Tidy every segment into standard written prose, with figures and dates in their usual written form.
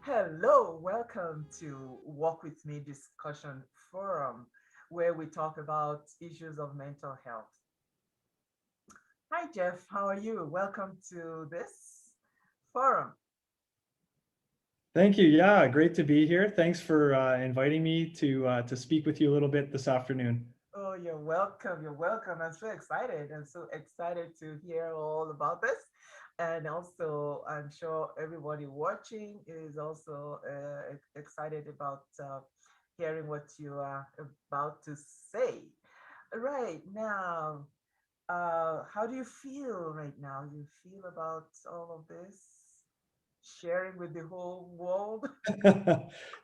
Hello, welcome to Walk With Me Discussion Forum, where we talk about issues of mental health. Hi, Jeff, how are you? Welcome to this forum. Thank you. Yeah, great to be here. Thanks for inviting me to speak with you a little bit this afternoon. Oh, you're welcome. You're welcome. I'm so excited. I'm so excited to hear all about this. And also, I'm sure everybody watching is also excited about hearing what you are about to say. Right now, how do you feel right now? You feel about all of this, sharing with the whole world?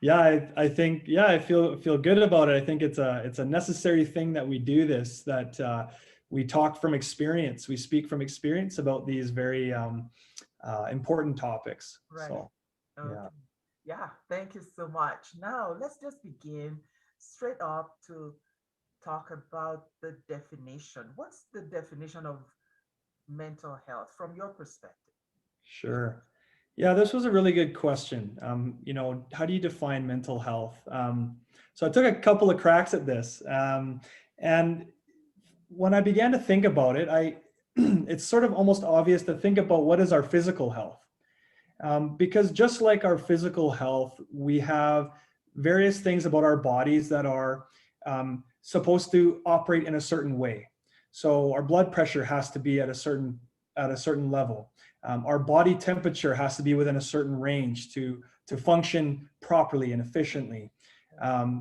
Yeah, I think I feel good about it. I think it's a necessary thing that we do this. That we talk from experience. We speak from experience about these very important topics. Right. So yeah. Okay. Yeah, thank you so much. Now, let's just begin straight up to talk about the definition. What's the definition of mental health from your perspective? Sure. Yeah, this was a really good question. How do you define mental health? So I took a couple of cracks at this, and when I began to think about it, it's sort of almost obvious to think about what is our physical health, because just like our physical health, we have various things about our bodies that are supposed to operate in a certain way. So our blood pressure has to be at a certain level. Our body temperature has to be within a certain range to function properly and efficiently.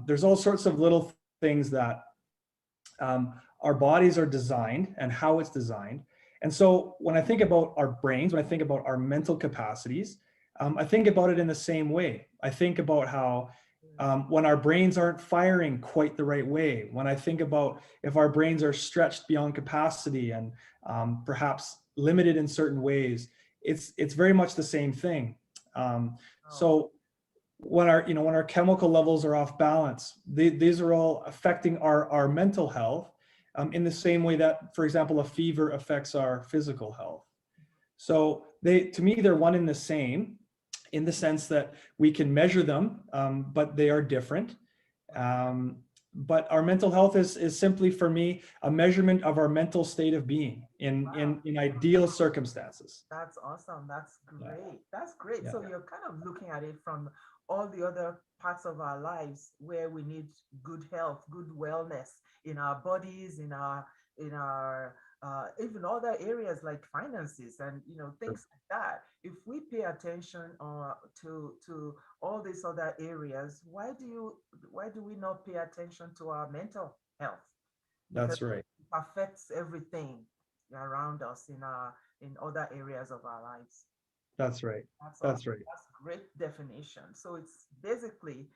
There's all sorts of little things that our bodies are designed and how it's designed. And so when I think about our brains, when I think about our mental capacities, I think about it in the same way. I think about how when our brains aren't firing quite the right way, when I think about if our brains are stretched beyond capacity and perhaps limited in certain ways, it's very much the same thing. Oh, So when our chemical levels are off balance, these are all affecting our mental health in the same way that, for example, a fever affects our physical health. So to me, they're one and the same in the sense that we can measure them, but they are different. Um, but our mental health is simply for me a measurement of our mental state of being in wow. in in ideal circumstances. That's awesome. That's Yeah, great. That's great. yeah, So you're kind of looking at it from all the other parts of our lives where we need good health, good wellness in our bodies, in our even other areas like finances and things like that. If we pay attention to all these other areas, why do we not pay attention to our mental health? Because that's right. it affects everything around us in other areas of our lives. That's right. That's That's awesome. right. That's great definition. So it's basically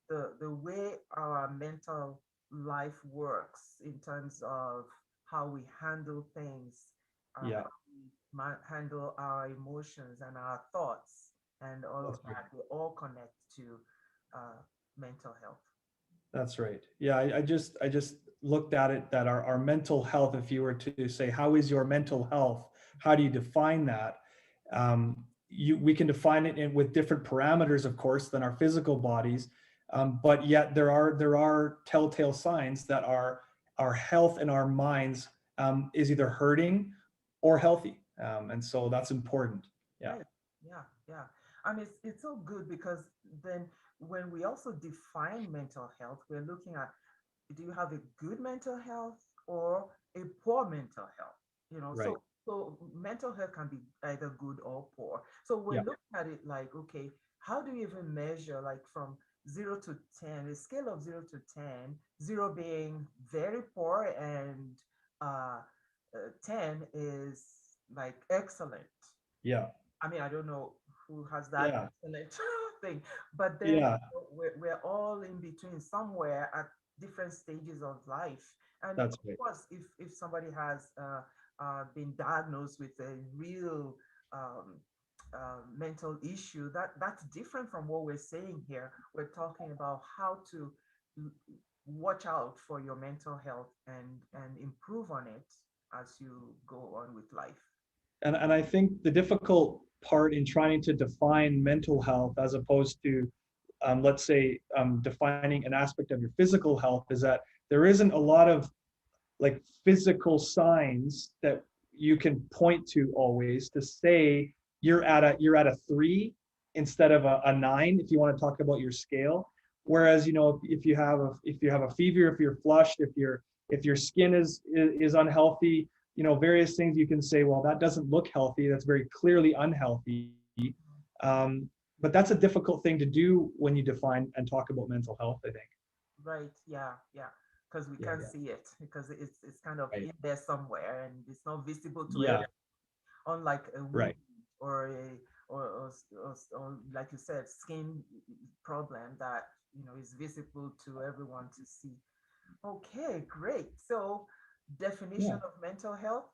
the way our mental life works in terms of how we handle things, Yeah, how we handle our emotions and our thoughts, and all of that's right. that. They all connect to uh, mental health. That's right. Yeah, I just looked at it that our mental health, if you were to say, how is your mental health? How do you define that? We can define it with different parameters, of course, than our physical bodies. But yet there are telltale signs that our health and our minds is either hurting or healthy. And so that's important. Yeah. Right. Yeah. Yeah. And it's so good because then when we also define mental health, we're looking at, do you have a good mental health or a poor mental health? Right. So mental health can be either good or poor. So we're Yeah. looking at it like, okay, how do you even measure like from 0 to 10, a scale of 0 to 10, zero being very poor and uh, 10 is like excellent. Yeah. I mean, I don't know who has that Yeah. excellent thing, but then Yeah. we're all in between somewhere at different stages of life. And That's of right. course, if somebody has been diagnosed with a real um, mental issue, that's different from what we're saying here. We're talking about how to l- watch out for your mental health and improve on it as you go on with life. And I think the difficult part in trying to define mental health as opposed to, let's say, defining an aspect of your physical health is that there isn't a lot of like physical signs that you can point to always to say you're at a 3 instead of a 9 if you want to talk about your scale. Whereas, if you have a fever, if you're flushed, if your skin is unhealthy, various things you can say, well, that doesn't look healthy, that's very clearly unhealthy. But that's a difficult thing to do when you define and talk about mental health, I think. Right. Yeah. Yeah. Because we Yeah, can't see it because it's kind of right. in there somewhere and it's not visible to everyone, Yeah, unlike a wound right. or a or like you said, skin problem that is visible to everyone to see. Okay, great. So, definition Yeah. of mental health.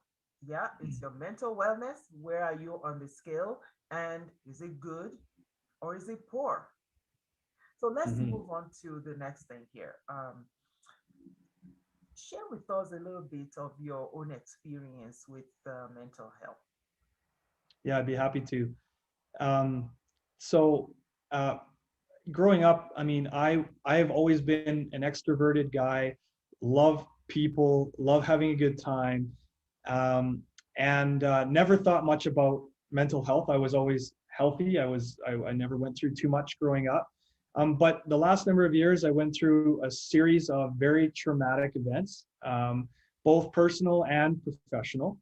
Yeah, it's your mental wellness. Where are you on the scale? And is it good or is it poor? So let's Hmm. move on to the next thing here. Share with us a little bit of your own experience with mental health. Yeah, I'd be happy to. Um, so uh, growing up, I mean, I have always been an extroverted guy, love people, love having a good time, um, and never thought much about mental health. I was always healthy. I never went through too much growing up. But the last number of years, I went through a series of very traumatic events, both personal and professional.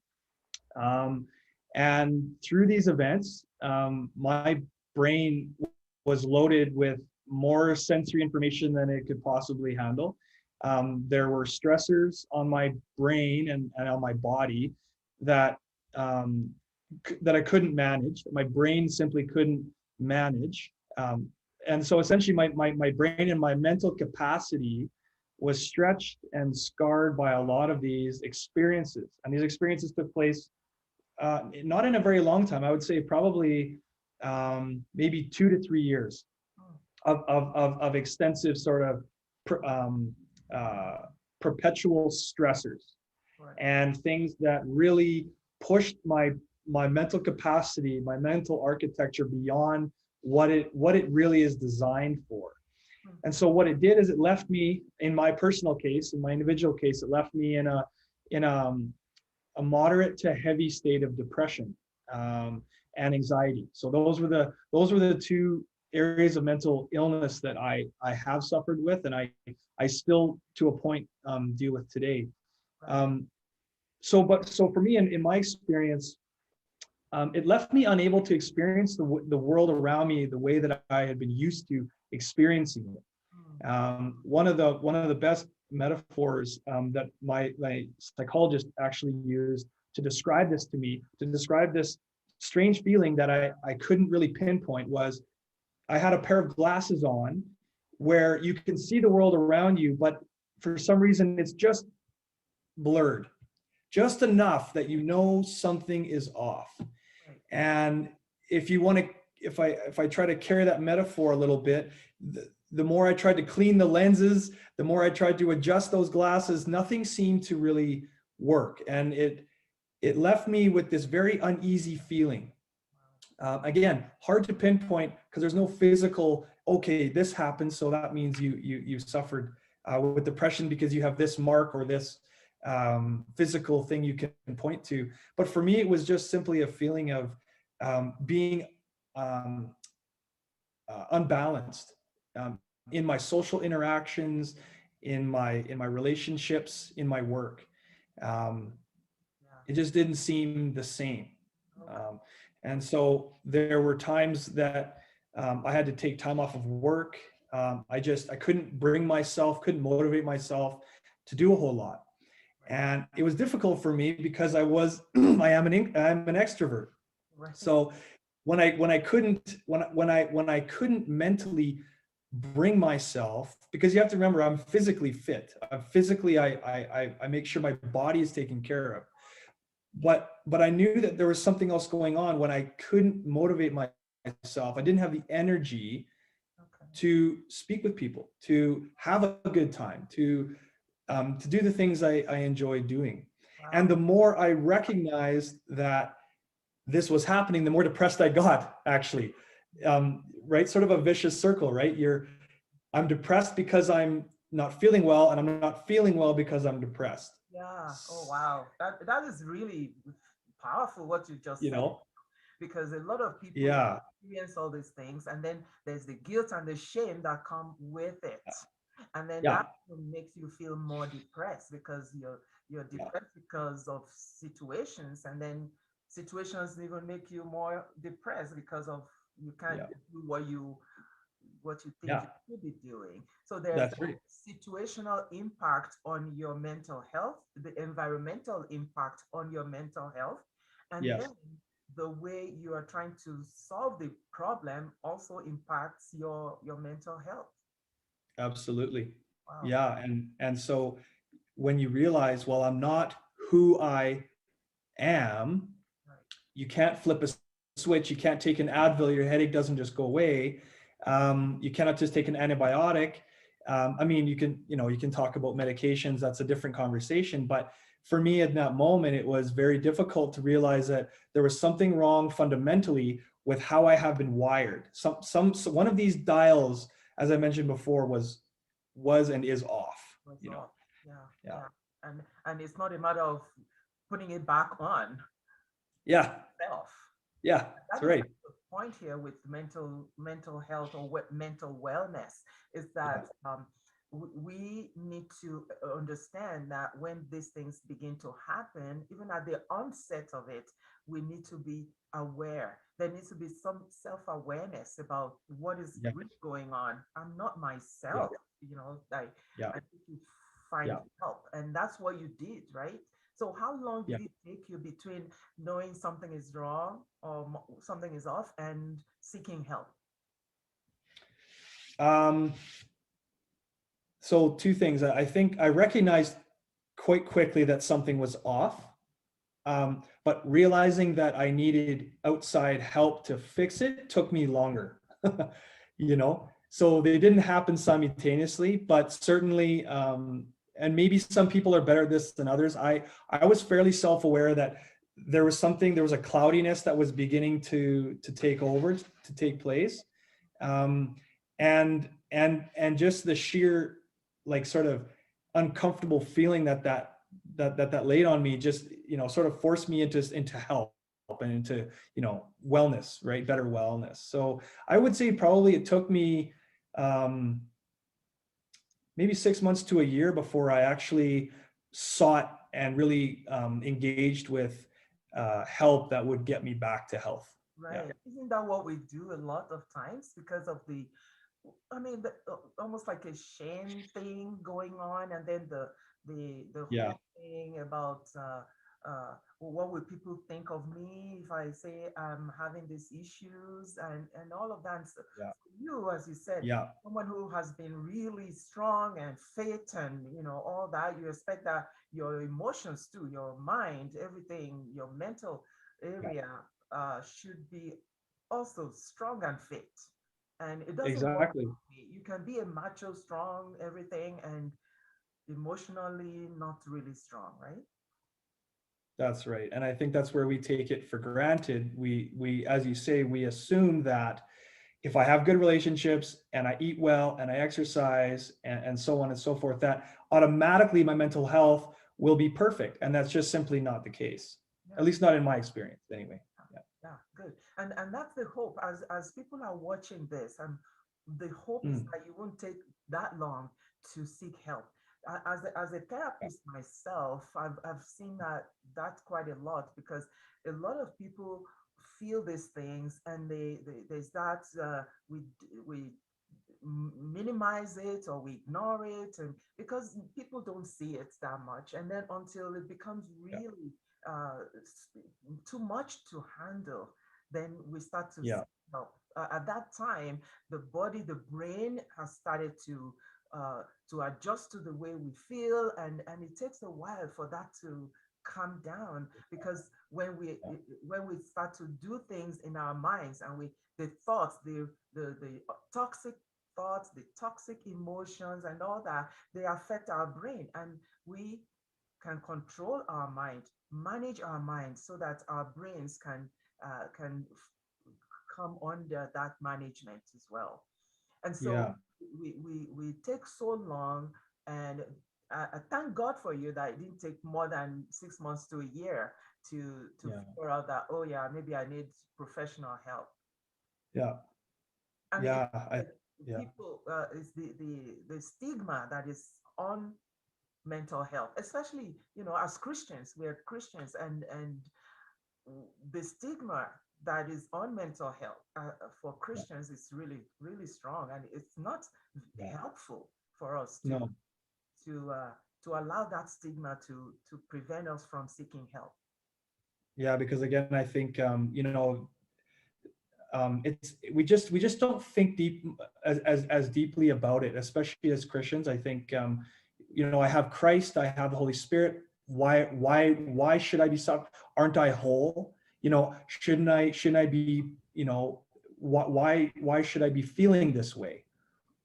Um, and through these events, my brain was loaded with more sensory information than it could possibly handle. There were stressors on my brain and on my body that um, that I couldn't manage. That my brain simply couldn't manage. And so essentially, my brain and my mental capacity was stretched and scarred by a lot of these experiences. And these experiences took place not in a very long time. I would say probably maybe 2 to 3 years Oh, of extensive sort of um, uh, perpetual stressors right. and things that really pushed my mental capacity, my mental architecture beyond what it really is designed for. And Mhm. so what it did is it left me, in my personal case, in my individual case, it left me in a moderate to heavy state of depression um, and anxiety. So those were the two areas of mental illness that I have suffered with, and I still to a point deal with today. Right. Um, so for me, in my experience, it left me unable to experience the world around me the way that I had been used to experiencing it. Mm. One of the best metaphors that my psychologist actually used to describe this to me, to describe this strange feeling that I couldn't really pinpoint, was I had a pair of glasses on where you can see the world around you, but for some reason it's just blurred, just enough that you know something is off. Right. And if you want to, if I try to carry that metaphor a little bit, the more I tried to clean the lenses, the more I tried to adjust those glasses, nothing seemed to really work, and it left me with this very uneasy feeling. Again, hard to pinpoint because there's no physical. Okay, this happened, so that means you suffered with depression because you have this mark or this physical thing you can point to. But for me, it was just simply a feeling of being um, unbalanced in my social interactions, in my relationships, in my work. Um, Yeah. it just didn't seem the same. Okay. Um, and so there were times that I had to take time off of work. I couldn't bring myself, couldn't motivate myself to do a whole lot. Right. And it was difficult for me because I'm an extrovert. Right. So when I couldn't mentally bring myself, because you have to remember I'm physically fit. Physically, I make sure my body is taken care of. But I knew that there was something else going on when I couldn't motivate myself. I didn't have the energy Okay. to speak with people, to have a good time, to do the things I enjoy doing. And Wow. the more I recognized that this was happening, the more depressed I got, actually. Right? Sort of a vicious circle, right? I'm depressed because I'm not feeling well, and I'm not feeling well because I'm depressed. Yeah. Oh, wow. That is really powerful what you just You said, know? because a lot of people Yeah. experience all these things, and then there's the guilt and the shame that come with it, and then Yeah. that makes you feel more depressed because you're Yeah. depressed because of situations, and then situations even make you more depressed because of you can't Yeah. do what you think Yeah. you should be doing. So there's That's that right. situational impact on your mental health, the environmental impact on your mental health, and Yes. then the way you are trying to solve the problem also impacts your mental health. Absolutely. Wow. Yeah. And so when you realize, well, I'm not who I am, Right. you can't flip a switch. You can't take an Advil. Your headache doesn't just go away. You cannot just take an antibiotic. I mean, you can talk about medications. That's a different conversation. But for me at that moment, it was very difficult to realize that there was something wrong fundamentally with how I have been wired. So one of these dials, as I mentioned before, was and is off. Was You know. off. Yeah, Yeah. yeah. And it's not a matter of putting it back on Yeah. self. Yeah. That's That is right. the point here with mental health or mental wellness is Yeah. that we need to understand that when these things begin to happen, even at the onset of it, we need to be aware. There needs to be some self-awareness about what is Yeah. really going on. I'm not Yeah. myself, Yeah. I need to find Yeah. help. And that's what you did, right? So how long Yeah. did it take you between knowing something is wrong or something is off and seeking help? Um, so two things. I think I recognized quite quickly that something was off, but realizing that I needed outside help to fix it took me longer. you know, so they didn't happen simultaneously, but certainly, and maybe some people are better at this than others. I was fairly self-aware that there was a cloudiness that was beginning to take over, to take place, um, and just the sheer, like, sort of uncomfortable feeling that laid on me, just, sort of forced me into help and into, wellness, right? Better wellness. So I would say probably it took me, um, maybe 6 months to a year before I actually sought and really, engaged with, help that would get me back to health. Yeah. Right. Isn't that what we do a lot of times because of almost like a shame thing going on, and then the Yeah. whole thing about well, what will people think of me if I say I'm having these issues and all of that. So Yeah. for you, as you said, Yeah. someone who has been really strong and fit and all that, you expect that your emotions too, your mind, everything, your mental Yeah. area should be also strong and fit. And it doesn't work Exactly. that way. You can be a macho, strong, everything, and emotionally not really strong, right? That's right. And I think that's where we take it for granted. We, as you say, we assume that if I have good relationships and I eat well and I exercise and so on and so forth, that automatically my mental health will be perfect. And that's just simply not the case. At Yeah. least not in my experience anyway. Yeah. Yeah, good. And that's the hope as people are watching this, and the hope is Mm. that you won't take that long to seek help. As a Yeah. therapist myself, I've seen that's quite a lot because a lot of people feel these things and there's that we minimize it or we ignore it, and because people don't see it that much, and then until it becomes Yeah. really too much to handle, then we start to Yeah. seek help. At that time, the body, the brain has started to adjust to the way we feel, and it takes a while for that to calm down, because Yeah. when we start to do things in our minds, and we the thoughts, the toxic thoughts, the toxic emotions and all that, they affect our brain, and we can control our mind, manage our mind so that our brains can can come under that management as well. And so Yeah. we take so long, and I thank God for you that it didn't take more than 6 months to a year to Yeah. figure out that, oh yeah, maybe I need professional help. Yeah. And it's Yeah. like Yeah. people, it's the stigma that is on mental health, especially, as Christians. We're Christians, and the stigma that is on mental health, for Yeah. Christians, is really, really strong, and it's not Yeah. helpful for us to No. to uh, to allow that stigma to prevent us from seeking help. Yeah, because again, I think it's we just don't think deep as deeply about it, especially as Christians. I think I have Christ, I have the Holy Spirit. Why should I be suffering? Aren't I whole? Shouldn't I be, why should I be feeling this way?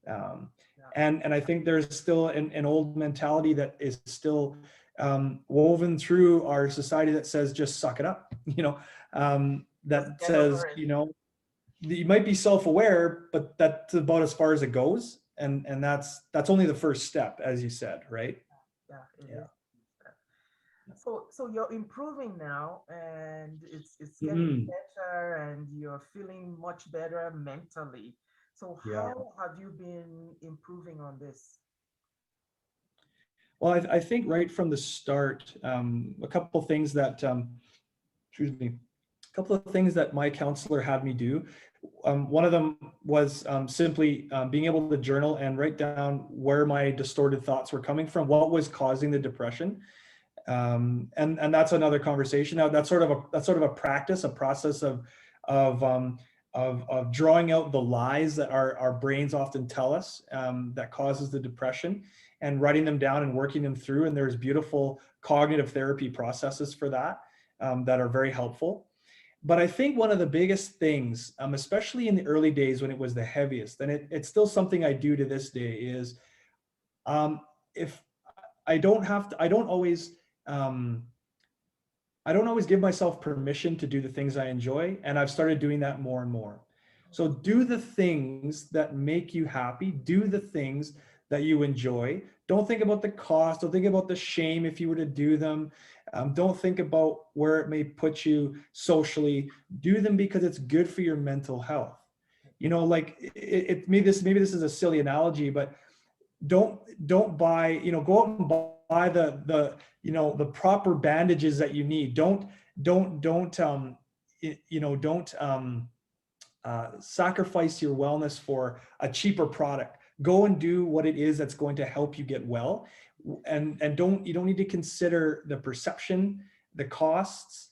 um, Yeah, and I think there's still an old mentality that is still woven through our society that says just suck it up, just that get says, over it. you might be self-aware, but that's about as far as it goes, and that's only the first step, as you said, right? Yeah, it Yeah. is. So you're improving now, and it's getting Mhm. better, and you're feeling much better mentally. So Yeah. how have you been improving on this? Well, I think right from the start, a couple of things that excuse me, a couple of things that my counselor had me do. One of them was simply being able to journal and write down where my distorted thoughts were coming from, what was causing the depression. And that's another conversation. Now that's sort of a practice, a process of um, of drawing out the lies that our brains often tell us, that causes the depression, and writing them down and working them through. And there's beautiful cognitive therapy processes for that, that are very helpful. But I think one of the biggest things, especially in the early days when it was the heaviest, and it's still something I do to this day, is um, if I don't have to, um, I don't always give myself permission to do the things I enjoy, and I've started doing that more and more. So do the things that make you happy, do the things that you enjoy. Don't think about the cost, don't think about the shame if you were to do them. Don't think about where it may put you socially. Do them because it's good for your mental health. Like maybe this is a silly analogy, but don't don't buy, go out and buy the proper bandages that you need. Don't sacrifice your wellness for a cheaper product. Go and do what it is that's going to help you get well, and don't you don't need to consider the perception, the costs.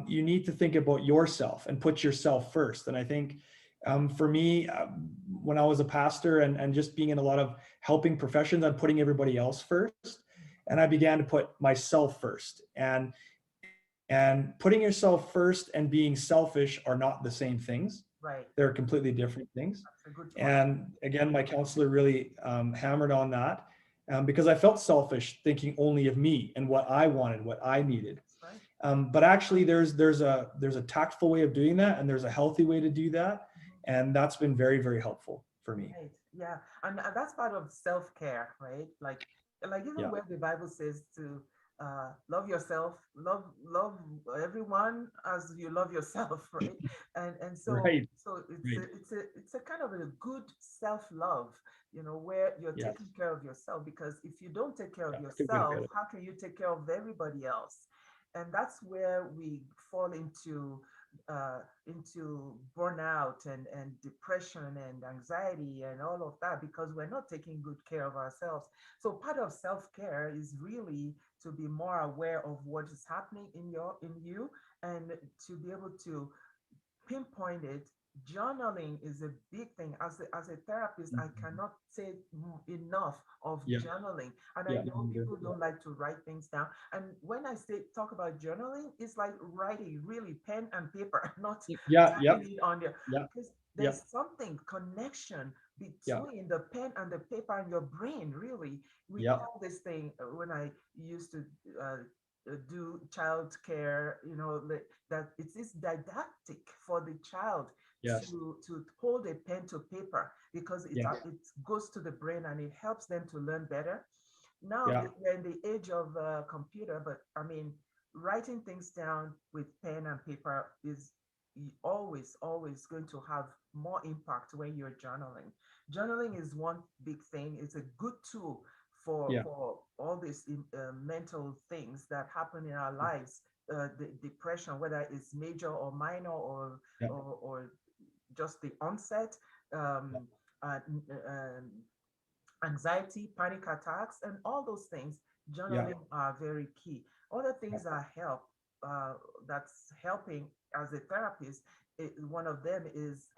You need to think about yourself and put yourself first. And I think, for me, when I was a pastor, and just being in a lot of helping professions, I'm putting everybody else first, and I began to put myself first. And putting yourself first and being selfish are not the same things. Right. They're completely different things. That's a good point. And again, my counselor really hammered on that, because I felt selfish thinking only of me and what I wanted, what I needed. That's right. But actually, there's a tactful way of doing that, and there's a healthy way to do that, Mhm. and that's been very, very helpful for me. Right. Yeah. And that's part of self-care, right? Like even Yeah. where the Bible says to love yourself, love everyone as you love yourself, right? And so Right. so it's a, Right. it's a kind of a good self-love, where you're taking Yes. care of yourself, because if you don't take care of Yeah. Good way to yourself, put it. how can you take care of everybody else? And that's where we fall into burnout and depression and anxiety and all of that, because we're not taking good care of ourselves. So part of self-care is really to be more aware of what is happening in you, and to be able to pinpoint it. Journaling is a big thing. As a therapist, I Mhm. cannot say enough of Yeah. journaling. And I Yeah. know people Yeah. don't like to write things down. And when I say talk about journaling, it's like writing, really, pen and paper, not Yeah. typing Yep. it on there. Yep. Because there's Yep. something connection Yeah. between the pen and the paper and your brain. Really, we Yep. call this thing, when I used to uh, do child care, that it is didactic for the child Yes. to hold a pen to paper, because Yeah. it goes to the brain and it helps them to learn better. Now Yeah. we're in the age of computer, but I mean, writing things down with pen and paper is always going to have more impact when you're journaling. Journaling is one big thing. It's a good tool Yeah. for all these mental things that happen in our lives. The depression, whether it's major or minor, Yeah. or just the onset, Yeah. um, uh, anxiety, panic attacks, and all those things. Yeah. Journaling are very key. Other Yeah. things uh, that's helping as a therapist. One of them is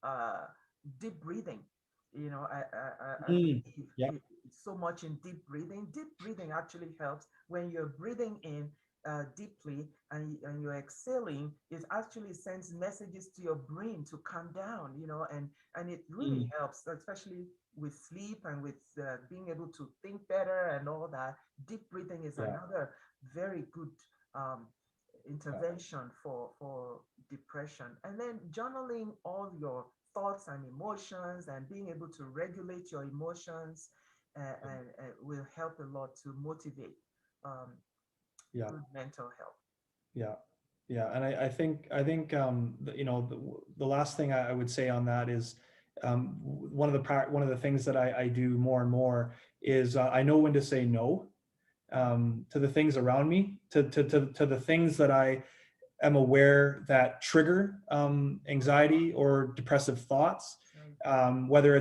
uh, deep breathing. I Mm. believe Yeah. so much in deep breathing. Deep breathing actually helps when you're breathing in deeply, and you're exhaling. It actually sends messages to your brain to calm down, and it really Mm. helps, especially with sleep and with being able to think better and all that. Deep breathing is Yeah. another very good um, Yeah. intervention for depression. And then journaling all your thoughts and emotions and being able to regulate your emotions, and will help a lot to motivate um, Yeah. good mental health. Yeah. Yeah. And I think the last thing I would say on that is one of the things that I do more and more is I know when to say no to the things around me, to the things that I am aware that trigger anxiety or depressive thoughts. Right. Whether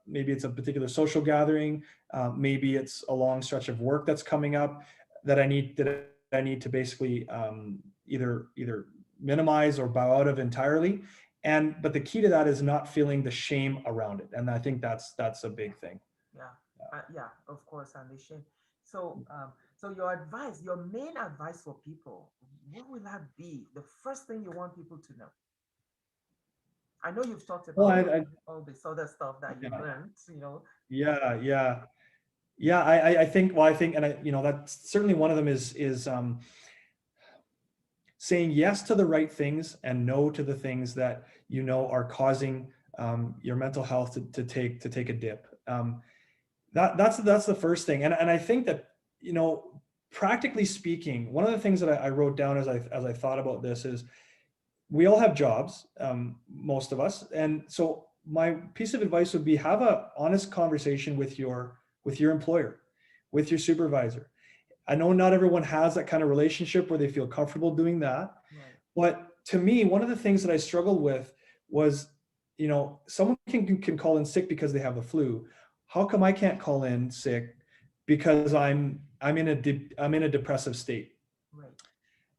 maybe it's a particular social gathering, maybe it's a long stretch of work that's coming up that I need to basically either minimize or bow out of entirely. But the key to that is not feeling the shame around it, and I think that's a big thing. Yeah, yeah, of course, Alicia. So your advice, your main advice for people, what will that be? The first thing you want people to know? I know you've talked Well, about all this other stuff that you yeah, learned. yeah, yeah. Yeah, I think. Well, I think, and that's certainly one of them is saying yes to the right things and no to the things that are causing your mental health to take a dip. That's the first thing, and I think that practically speaking, one of the things that I wrote down as I thought about this is we all have jobs, most of us, and so my piece of advice would be have a honest conversation with your employer, with your supervisor. I know not everyone has that kind of relationship where they feel comfortable doing that. Right, But to me, one of the things that I struggled with was, someone can call in sick because they have the flu. How come I can't call in sick because I'm in a depressive state? right.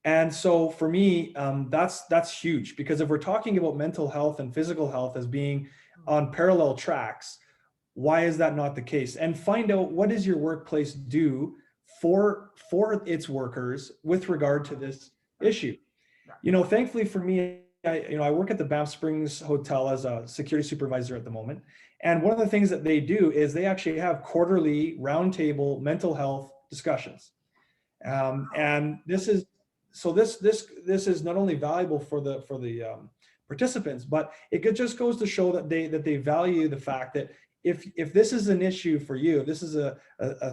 And so for me, that's huge, because if we're talking about mental health and physical health as being Mm, on parallel tracks, why is that not the case? And find out, what does your workplace do for its workers with regard to this right. issue? Yeah. Thankfully for me, I work at the Banff Springs Hotel as a security supervisor at the moment. And one of the things that they do is they actually have quarterly roundtable mental health discussions. Wow. And this is not only valuable for the participants, but just goes to show that they value the fact that if this is an issue for you, if this is a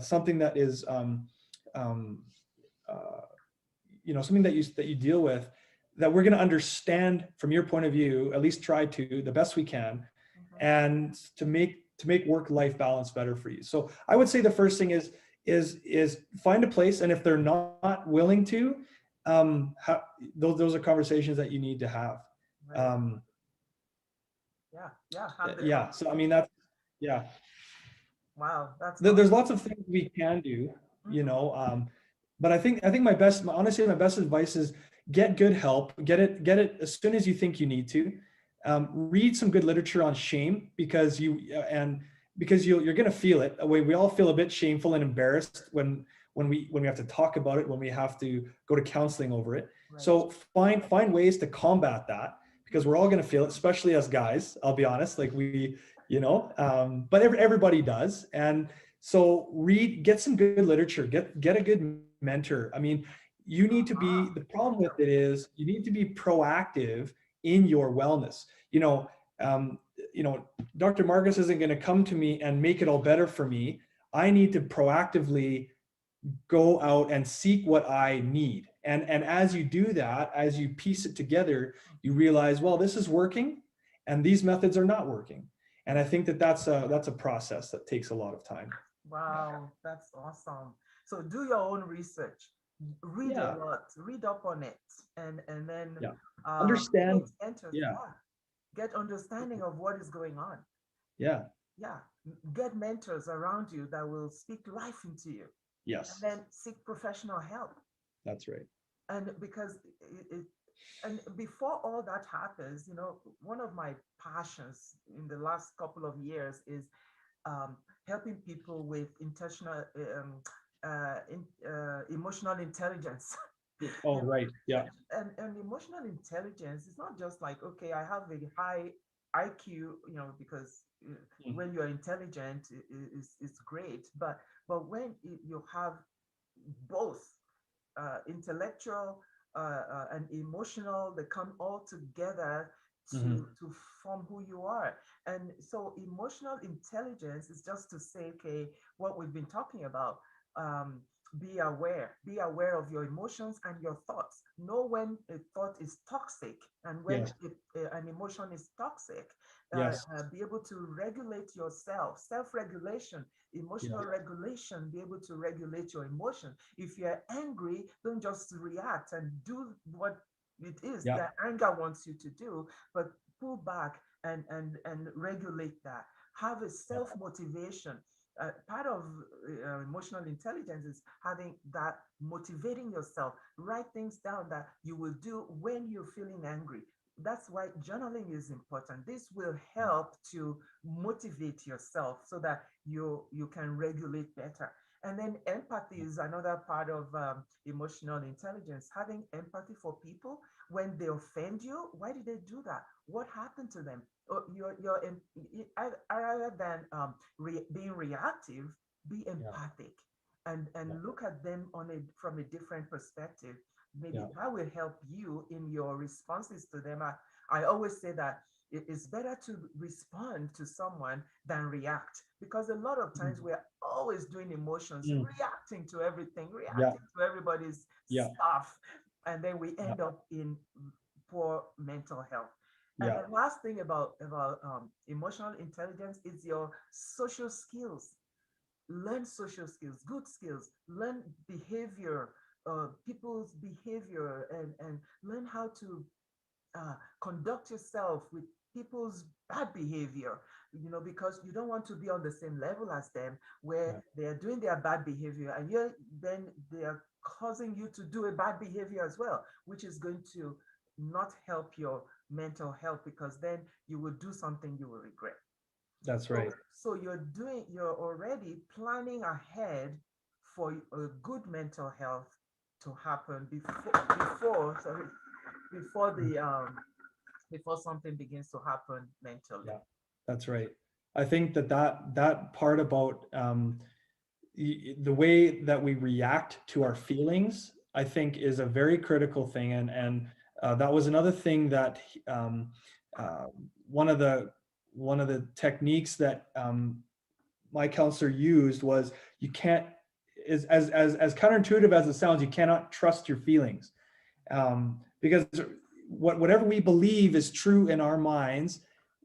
something that is um, uh, something that you deal with, that we're going to understand from your point of view, at least try to the best we can, Mhm. and to make work life balance better for you. So I would say the first thing is find a place, and if they're not willing to, those are conversations that you need to have. Right. um Yeah. Yeah. Have the yeah, so I mean, that's, yeah, wow. That's there's awesome. lots of things we can do, Hmm. but I think honestly, my best advice is get good help, get it as soon as you think you need to. Read some good literature on shame, because you're going to feel it. We all feel a bit shameful and embarrassed when we have to talk about it, when we have to go to counseling over it. Right. So find ways to combat that, because we're all going to feel it, especially as guys. I'll be honest, like but everybody does. And so get some good literature, get a good mentor. I mean, you need to be, Ah, the problem with it is you need to be proactive in your wellness. Um, you know, Dr. Marcus isn't going to come to me and make it all better for me. I need to proactively go out and seek what I need. And as you do that, as you piece it together, you realize, well, this is working and these methods are not working. And I think that that's a process that takes a lot of time. wow, that's awesome. So do your own research, read a Yeah. lot, read up on it, and then Yeah. get Understand. mentors. Yeah. Yeah, get understanding of what is going on. Yeah. Yeah, get mentors around you that will speak life into you, and Yes. then seek professional help. That's right. And because and before all that happens, one of my passions in the last couple of years is um, helping people with emotional intelligence. Oh, right. Yeah. And emotional intelligence is not just like, okay, I have a high IQ, because Mm. when you're intelligent, it's great. But when you have both intellectual and emotional, they come all together Hmm. to form who you are. And so emotional intelligence is just to say, okay, what we've been talking about. um, be aware of your emotions and your thoughts. Know when a thought is toxic and when Yes. an emotion is toxic. Yes. Be able to regulate yourself. Self-regulation, Yeah. emotional regulation, be able to regulate your emotion. If you're angry, don't just react and do what it is Yeah. that anger wants you to do, but pull back and regulate that. Have a Yeah. self motivation. Part of emotional intelligence is having that, motivating yourself. Write things down that you will do when you're feeling angry. That's why journaling is important. This will help to motivate yourself so that you can regulate better. And then empathy is another part of emotional intelligence. Having empathy for people when they offend you. Why did they do that? What happened to them? Rather than being reactive, be Yeah. empathic Yeah. and look at them from a different perspective. Maybe Yeah. that will help you in your responses to them. I always say that it's better to respond to someone than react, because a lot of times Mm. we're always doing emotions, Mm. reacting to everything, Yeah. reacting to everybody's Yeah. stuff, and then we Yeah. end up in poor mental health. And Yeah. the last thing about emotional intelligence is your social skills. Learn social skills, good skills, learn behavior, people's behavior, and learn how to conduct yourself with people's bad behavior, because you don't want to be on the same level as them, where Yeah. they are doing their bad behavior and then they are causing you to do a bad behavior as well, which is going to not help your mental health, because then you will do something you will regret. That's So, right. so you're already planning ahead for a good mental health to happen before Mm. the before something begins to happen mentally. Yeah. That's right. I think that part about the way that we react to our feelings, I think, is a very critical thing. And that was another thing that um, uh, one of the techniques that my counselor used was, you can't, as counterintuitive as it sounds, you cannot trust your feelings, because whatever we believe is true in our minds,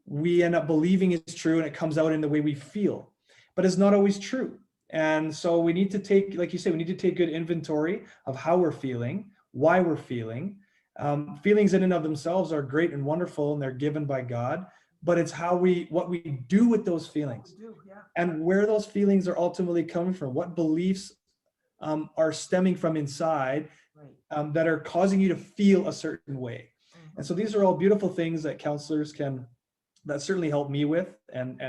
we end up believing is true, and it comes out in the way we feel, but it's not always true. And so we need to take, like you say, we need to take good inventory of how we're feeling, why we're feeling. Feelings in and of themselves are great and wonderful, and they're given by God, but it's what we do with those What we feelings, do, yeah. and where those feelings are ultimately coming from, what beliefs are stemming from inside, Right. that are causing you to feel a certain way. And Hmm. so these are all beautiful things that counselors can, that certainly help me with, and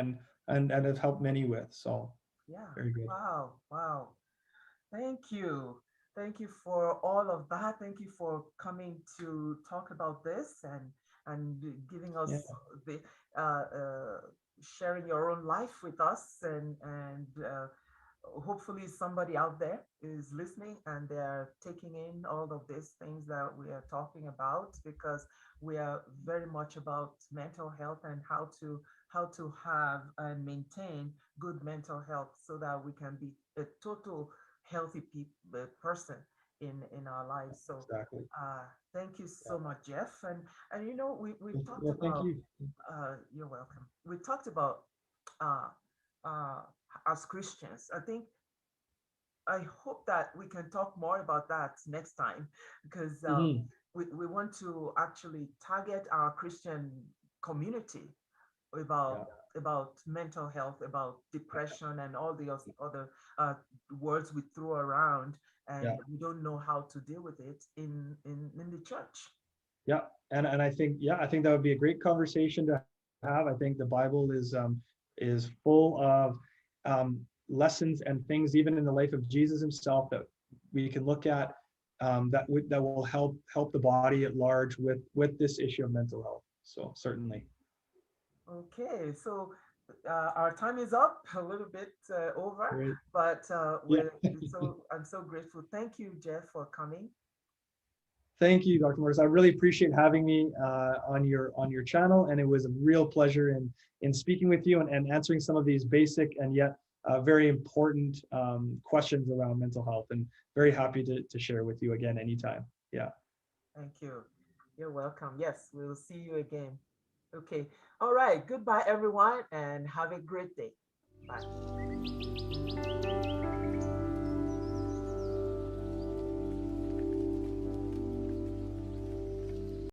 have helped many with. So Yeah. very good. Wow. Wow. Thank you. Thank you for all of that. Thank you for coming to talk about this and giving Yeah. us the uh, uh, sharing your own life with us, and hopefully somebody out there is listening and they're taking in all of these things that we are talking about, because we are very much about mental health and how to have and maintain good mental health so that we can be a total healthy person in our lives. So Exactly. uh, thank you Yeah. so much, Jeff. And we talked Well, thank about, you. you're welcome. We talked about uh, uh, as Christians. I hope that we can talk more about that next time, because Hmm. we want to actually target our Christian community Yeah. about mental health, about depression, and all the other uh, words we throw around, Yeah. and we don't know how to deal with it in the church. Yeah. And I think, yeah, I think that would be a great conversation to have. I think the Bible is full of lessons and things, even in the life of Jesus himself, that we can look at, that will help the body at large with this issue of mental health. So certainly. Okay, so our time is up a little bit over, Great. but Yeah. I'm so grateful. Thank you, Jeff, for coming. Thank you, Dr. Morris. I really appreciate having me on your channel, and it was a real pleasure in speaking with you and answering some of these basic and yet very important questions around mental health. And very happy to share with you again anytime. Yeah. Thank you. You're welcome. Yes, we'll see you again. Okay. All right. Goodbye, everyone, and have a great day. Bye.